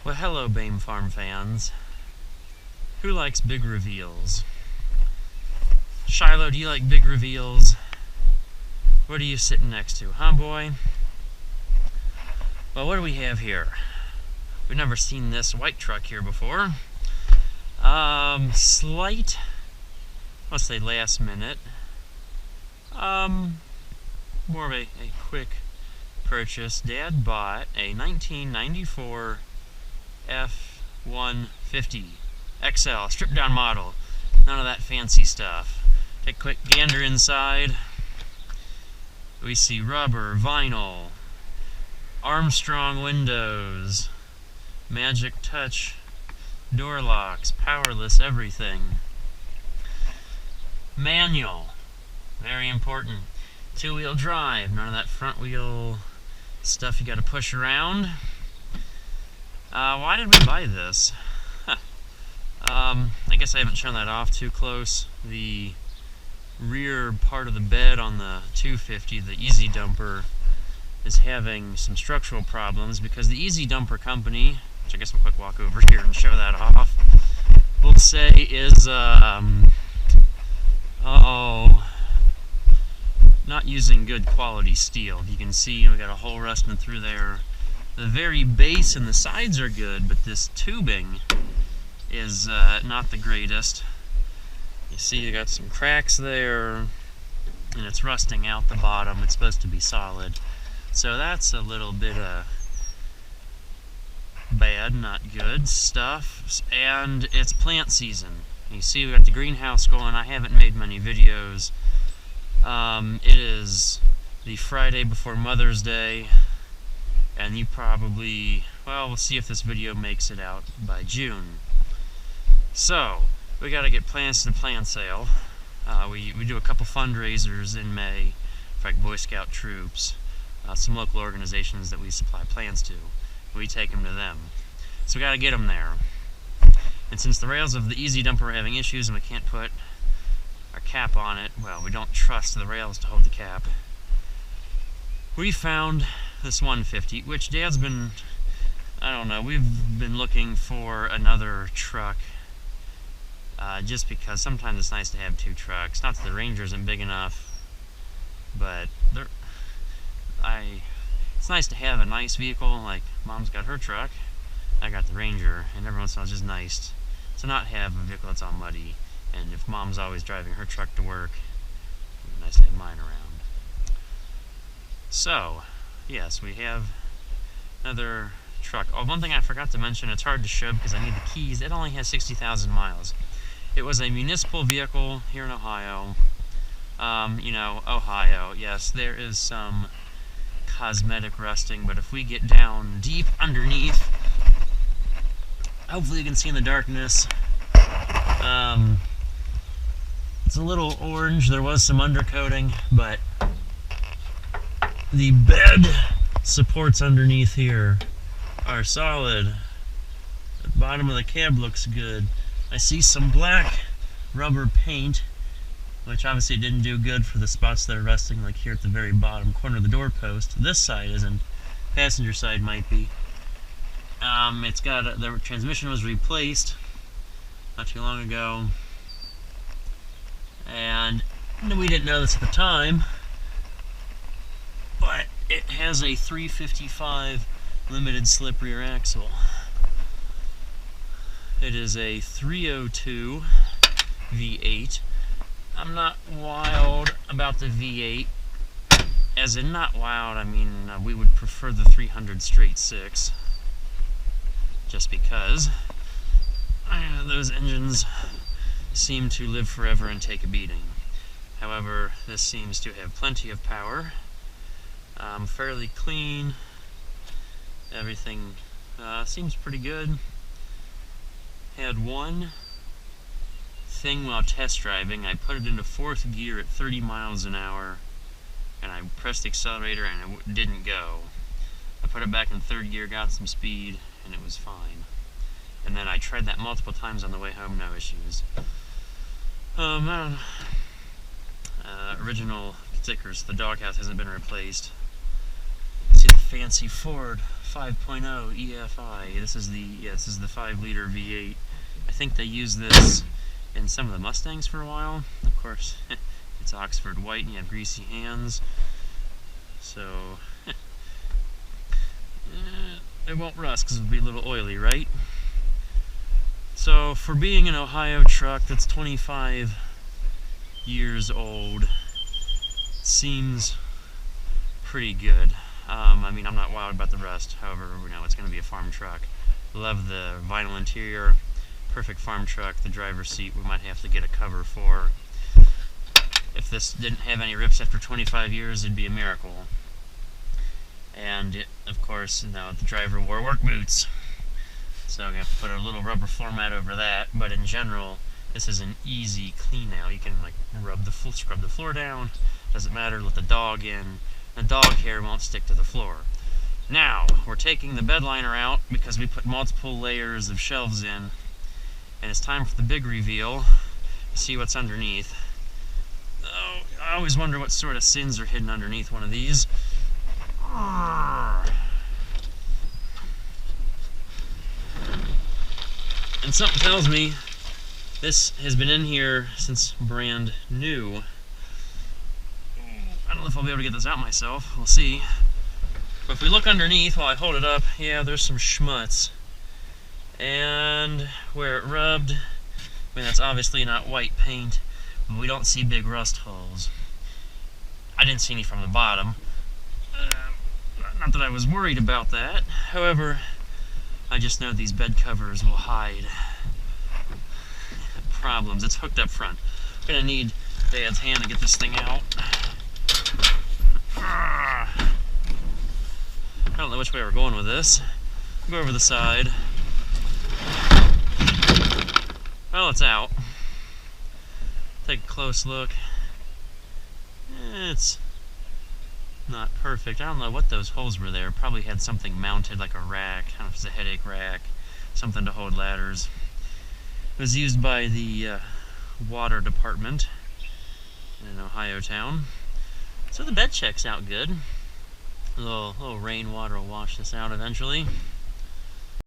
Well, hello, BAME Farm fans. Who likes big reveals? Shiloh, do you like big reveals? What are you sitting next to, huh, boy? Well, what do we have here? We've never seen this white truck here before. Slight, let's say last minute. More of a quick purchase. Dad bought a 1994 F-150 XL, stripped down model. None of that fancy stuff. Take a quick gander inside. We see rubber, vinyl, Armstrong windows, Magic Touch door locks, powerless everything. Manual, very important. Two-wheel drive, none of that front wheel stuff you gotta push around. Why did we buy this? I guess I haven't shown that off too close. The rear part of the bed on the 250, the Easy Dumper, is having some structural problems because the Easy Dumper company, which I guess we'll quick walk over here and show that off, we'll say is, not using good quality steel. You can see we got a hole rusting through there. The very base and the sides are good, but this tubing is not the greatest. You see you got some cracks there, and it's rusting out the bottom. It's supposed to be solid. So that's a little bit of bad, not good stuff. And it's plant season. You see we got the greenhouse going. I haven't made many videos. It is the Friday before Mother's Day, and you probably, well, we'll see if this video makes it out by June. So, we gotta get plants to the plant sale. We do a couple fundraisers in May for like Boy Scout troops, some local organizations that we supply plants to. We take them to them. So we gotta get them there. And since the rails of the Easy Dumper are having issues and we can't put our cap on it, well, we don't trust the rails to hold the cap. We found this 150, which Dad's been, I don't know, we've been looking for another truck. Just because sometimes it's nice to have two trucks. Not that the Ranger isn't big enough, but it's nice to have a nice vehicle. Like Mom's got her truck, I got the Ranger, and every once in a while it's just nice to not have a vehicle that's all muddy. And if Mom's always driving her truck to work, it's nice to have mine around. So, yes, we have another truck. Oh, one thing I forgot to mention, it's hard to show because I need the keys. It only has 60,000 miles. It was a municipal vehicle here in Ohio. You know, Ohio, yes, there is some cosmetic rusting, but if we get down deep underneath, hopefully you can see in the darkness, it's a little orange. There was some undercoating, but the bed supports underneath here are solid. The bottom of the cab looks good. I see some black rubber paint, which obviously didn't do good for the spots that are rusting, like here at the very bottom corner of the doorpost. This side isn't. Passenger side might be. It's got the transmission was replaced not too long ago, and we didn't know this at the time, but it has a 355 limited slip rear axle. It is a 302 V8. I'm not wild about the V8, as in not wild, I mean we would prefer the 300 straight six, just because those engines seem to live forever and take a beating. However, this seems to have plenty of power, fairly clean, everything seems pretty good. Had one thing while test driving. I put it into fourth gear at 30 miles an hour, and I pressed the accelerator and it didn't go. I put it back in third gear, got some speed, and it was fine. And then I tried that multiple times on the way home, no issues. Original stickers, the doghouse hasn't been replaced. See the fancy Ford 5.0 EFI. This is the 5-liter V8. I think they use this in some of the Mustangs for a while. Of course, it's Oxford white and you have greasy hands, so it won't rust because it'll be a little oily, right? So for being an Ohio truck that's 25 years old, it seems pretty good. I mean, I'm not wild about the rest. However, it's going to be a farm truck. Love the vinyl interior. Perfect farm truck. The driver's seat we might have to get a cover for. If this didn't have any rips after 25 years, it'd be a miracle. And of course, the driver wore work boots, so I'm going to put a little rubber floor mat over that. But in general, this is an easy clean out. You can scrub the floor down. Doesn't matter. Let the dog in. The dog hair won't stick to the floor. Now, we're taking the bed liner out because we put multiple layers of shelves in, and it's time for the big reveal to see what's underneath. Oh, I always wonder what sort of sins are hidden underneath one of these. And something tells me this has been in here since brand new. I don't know if I'll be able to get this out myself. We'll see. But if we look underneath while I hold it up, yeah, there's some schmutz. And where it rubbed, I mean, that's obviously not white paint, but we don't see big rust holes. I didn't see any from the bottom. Not that I was worried about that. However, I just know these bed covers will hide problems. It's hooked up front. I'm going to need Dad's hand to get this thing out. I don't know which way we're going with this. I'll go over the side. Well, it's out. Take a close look. It's not perfect. I don't know what those holes were there. Probably had something mounted, like a rack. I don't know if it's a headache rack. Something to hold ladders. It was used by the water department in Ohio town. So the bed checks out good. A little rainwater will wash this out eventually.